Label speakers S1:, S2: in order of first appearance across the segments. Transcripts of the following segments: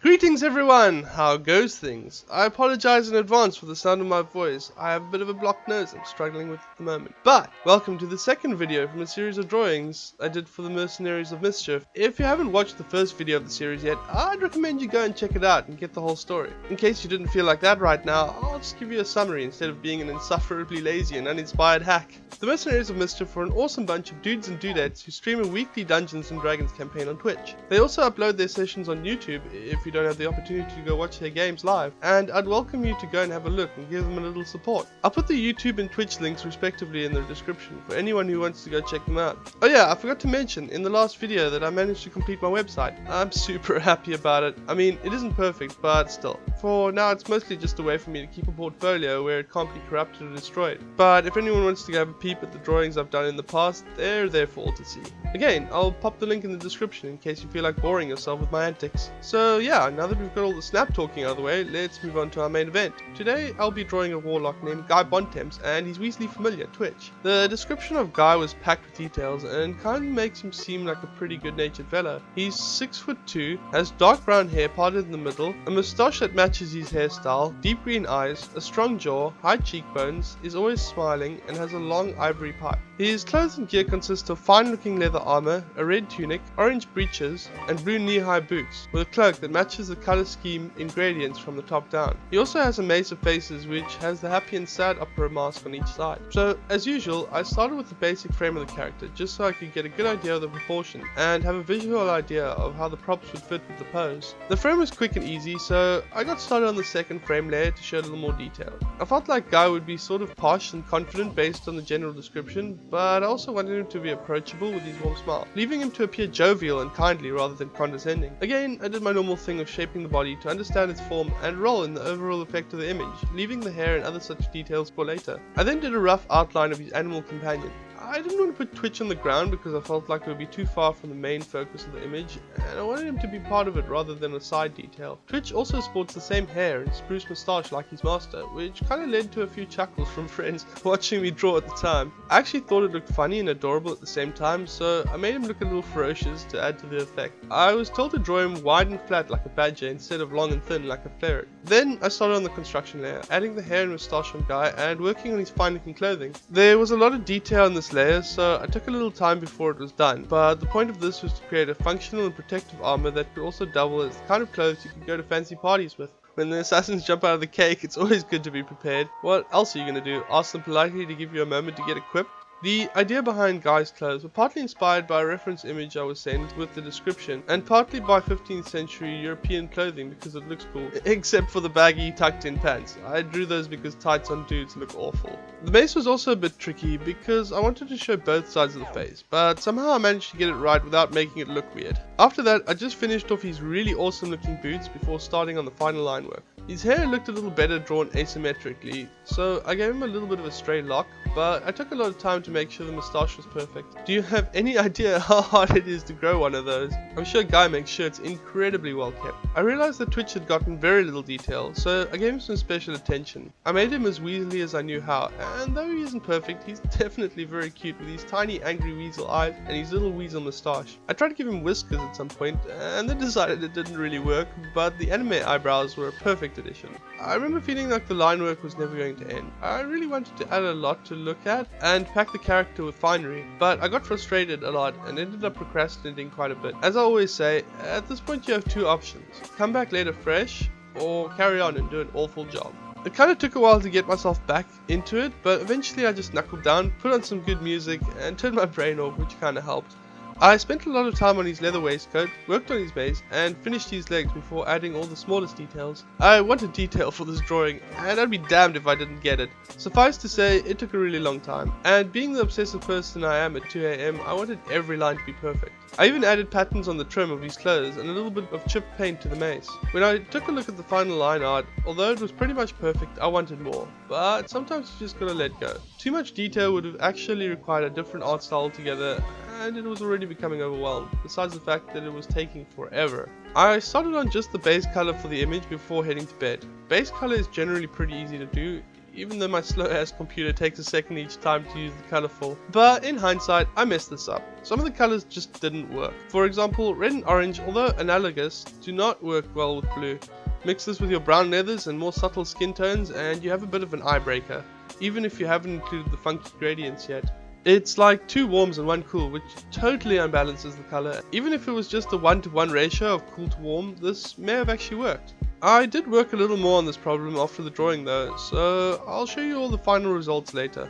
S1: Greetings everyone! How goes things? I apologize in advance for the sound of my voice. I have a bit of a blocked nose I'm struggling with at the moment. But, welcome to the second video from a series of drawings I did for the Mercenaries of Mischief. If you haven't watched the first video of the series yet, I'd recommend you go and check it out and get the whole story. In case you didn't feel like that right now, I'll just give you a summary instead of being an insufferably lazy and uninspired hack. The Mercenaries of Mischief are an awesome bunch of dudes and dudettes who stream a weekly Dungeons & Dragons campaign on Twitch. They also upload their sessions on YouTube if you don't have the opportunity to go watch their games live, and I'd welcome you to go and have a look and give them a little support. I'll put the YouTube and Twitch links respectively in the description for anyone who wants to go check them out. Oh yeah, I forgot to mention in the last video that I managed to complete my website. I'm super happy about it. I mean, it isn't perfect, but still. For now, it's mostly just a way for me to keep a portfolio where it can't be corrupted or destroyed. But if anyone wants to have a peep at the drawings I've done in the past, they're there for all to see. Again, I'll pop the link in the description in case you feel like boring yourself with my antics. So yeah, now that we've got all the snap talking out of the way, let's move on to our main event. Today, I'll be drawing a Warlock named BONTEMPS, and he's weaselly familiar at Twitch. The description of Guy was packed with details and kind of makes him seem like a pretty good-natured fella. He's 6'2", has dark brown hair parted in the middle, a moustache that matches his hairstyle, deep green eyes, a strong jaw, high cheekbones, is always smiling, and has a long ivory pipe. His clothes and gear consist of fine-looking leather armor, a red tunic, orange breeches, and blue knee-high boots, with a cloak that matches the color scheme in gradients from the top down. He also has a mace of faces which has the happy and sad opera mask on each side. So, as usual, I started with the basic frame of the character just so I could get a good idea of the proportion and have a visual idea of how the props would fit with the pose. The frame was quick and easy, so I got started on the second frame layer to show a little more detail. I felt like Guy would be sort of posh and confident based on the general description, but I also wanted him to be approachable with his warm smile, leaving him to appear jovial and kindly rather than condescending. Again, I did my normal thing of shaping the body to understand its form and role in the overall effect of the image, leaving the hair and other such details for later. I then did a rough outline of his animal companion. I didn't want to put Twitch on the ground because I felt like it would be too far from the main focus of the image, and I wanted him to be part of it rather than a side detail. Twitch also sports the same hair and spruce moustache like his master, which kind of led to a few chuckles from friends watching me draw at the time. I actually thought it looked funny and adorable at the same time, so I made him look a little ferocious to add to the effect. I was told to draw him wide and flat like a badger instead of long and thin like a ferret. Then I started on the construction layer, adding the hair and moustache on Guy and working on his fine looking clothing. There was a lot of detail in this layer, so I took a little time before it was done, but the point of this was to create a functional and protective armor that could also double as the kind of clothes you could go to fancy parties with. When the assassins jump out of the cake, it's always good to be prepared. What else are you going to do? Ask them politely to give you a moment to get equipped? The idea behind Guy's clothes were partly inspired by a reference image I was sent with the description, and partly by 15th century European clothing because it looks cool, except for the baggy tucked in pants. I drew those because tights on dudes look awful. The mace was also a bit tricky because I wanted to show both sides of the face, but somehow I managed to get it right without making it look weird. After that, I just finished off his really awesome looking boots before starting on the final line work. His hair looked a little better drawn asymmetrically, so I gave him a little bit of a stray lock, but I took a lot of time to make sure the moustache was perfect. Do you have any idea how hard it is to grow one of those? I'm sure Guy makes sure it's incredibly well kept. I realized that Twitch had gotten very little detail, so I gave him some special attention. I made him as weaselly as I knew how, and though he isn't perfect, he's definitely very cute with his tiny angry weasel eyes and his little weasel moustache. I tried to give him whiskers at some point, and then decided it didn't really work, but the anime eyebrows were a perfect addition. I remember feeling like the line work was never going to end. I really wanted to add a lot to look at and pack the character with finery, but I got frustrated a lot and ended up procrastinating quite a bit. As I always say, at this point you have two options: come back later fresh, or carry on and do an awful job. It kind of took a while to get myself back into it, but eventually I just knuckled down, put on some good music, and turned my brain off, which kind of helped. I spent a lot of time on his leather waistcoat, worked on his base, and finished his legs before adding all the smallest details. I wanted detail for this drawing, and I'd be damned if I didn't get it. Suffice to say, it took a really long time, and being the obsessive person I am at 2 AM, I wanted every line to be perfect. I even added patterns on the trim of his clothes and a little bit of chipped paint to the mace. When I took a look at the final line art, although it was pretty much perfect, I wanted more, but sometimes you just gotta let go. Too much detail would have actually required a different art style altogether, and it was already becoming overwhelmed, besides the fact that it was taking forever. I started on just the base color for the image before heading to bed. Base color is generally pretty easy to do. even though my slow ass computer takes a second each time to use the color fill. But in hindsight, I messed this up. Some of the colors just didn't work. For example, red and orange, although analogous, do not work well with blue. Mix this with your brown leathers and more subtle skin tones and you have a bit of an eye breaker, even if you haven't included the funky gradients yet. It's like 2 warms and 1 cool, which totally unbalances the color. Even if it was just a 1-to-1 ratio of cool to warm, this may have actually worked. I did work a little more on this problem after the drawing though, so I'll show you all the final results later.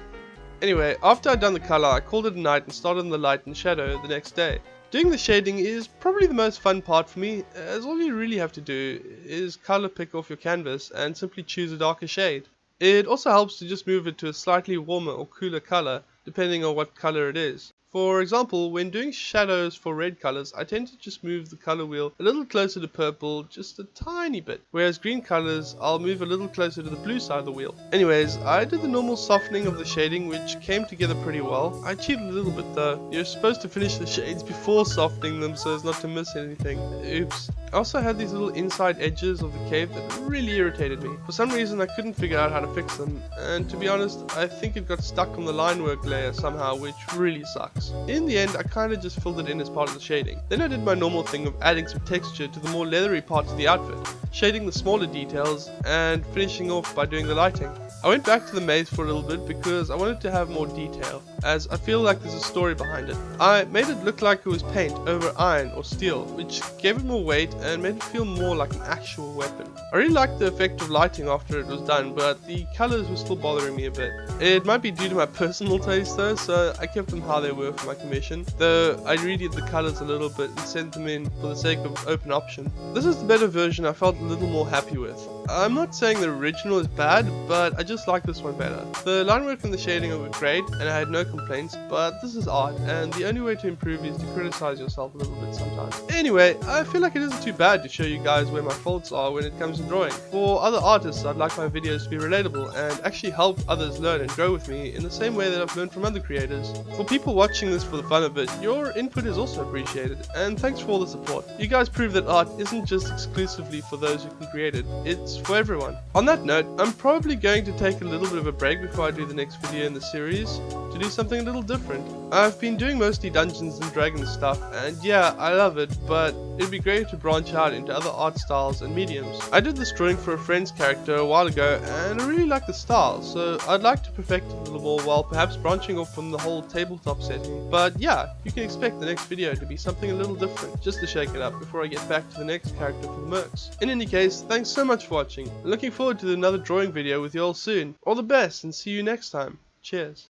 S1: Anyway, after I'd done the color, I called it a night and started on the light and shadow the next day. Doing the shading is probably the most fun part for me, as all you really have to do is color pick off your canvas and simply choose a darker shade. It also helps to just move it to a slightly warmer or cooler color, depending on what color it is. For example, when doing shadows for red colors, I tend to just move the color wheel a little closer to purple, just a tiny bit. Whereas green colors, I'll move a little closer to the blue side of the wheel. Anyways, I did the normal softening of the shading, which came together pretty well. I cheated a little bit though. You're supposed to finish the shades before softening them so as not to miss anything. Oops. I also had these little inside edges of the cave that really irritated me. For some reason I couldn't figure out how to fix them, and to be honest, I think it got stuck on the line work layer somehow, which really sucks. In the end, I kinda just filled it in as part of the shading. Then I did my normal thing of adding some texture to the more leathery parts of the outfit, shading the smaller details, and finishing off by doing the lighting. I went back to the maze for a little bit because I wanted to have more detail, as I feel like there's a story behind it. I made it look like it was paint over iron or steel, which gave it more weight and made it feel more like an actual weapon. I really liked the effect of lighting after it was done, but the colors were still bothering me a bit. It might be due to my personal taste though, so I kept them how they were for my commission, though I redid the colors a little bit and sent them in for the sake of open option. This is the better version I felt a little more happy with. I'm not saying the original is bad, but I just like this one better. The line work and the shading were great, and I had no complaints, but this is art, and the only way to improve is to criticize yourself a little bit sometimes. Anyway, I feel like it isn't too bad to show you guys where my faults are when it comes to drawing. For other artists, I'd like my videos to be relatable and actually help others learn and grow with me in the same way that I've learned from other creators. For people watching this for the fun of it, your input is also appreciated, and thanks for all the support. You guys prove that art isn't just exclusively for those who can create it, it's for everyone. On that note, I'm probably going to take a little bit of a break before I do the next video in the series to do something a little different. I've been doing mostly Dungeons and Dragons stuff, and yeah, I love it, but it'd be great to branch out into other art styles and mediums. I did this drawing for a friend's character a while ago, and I really like the style, so I'd like to perfect it a little more while perhaps branching off from the whole tabletop setting. But yeah, you can expect the next video to be something a little different, just to shake it up before I get back to the next character for the mercs. In any case, thanks so much for watching. I'm looking forward to another drawing video with you all soon. All the best, and see you next time. Cheers.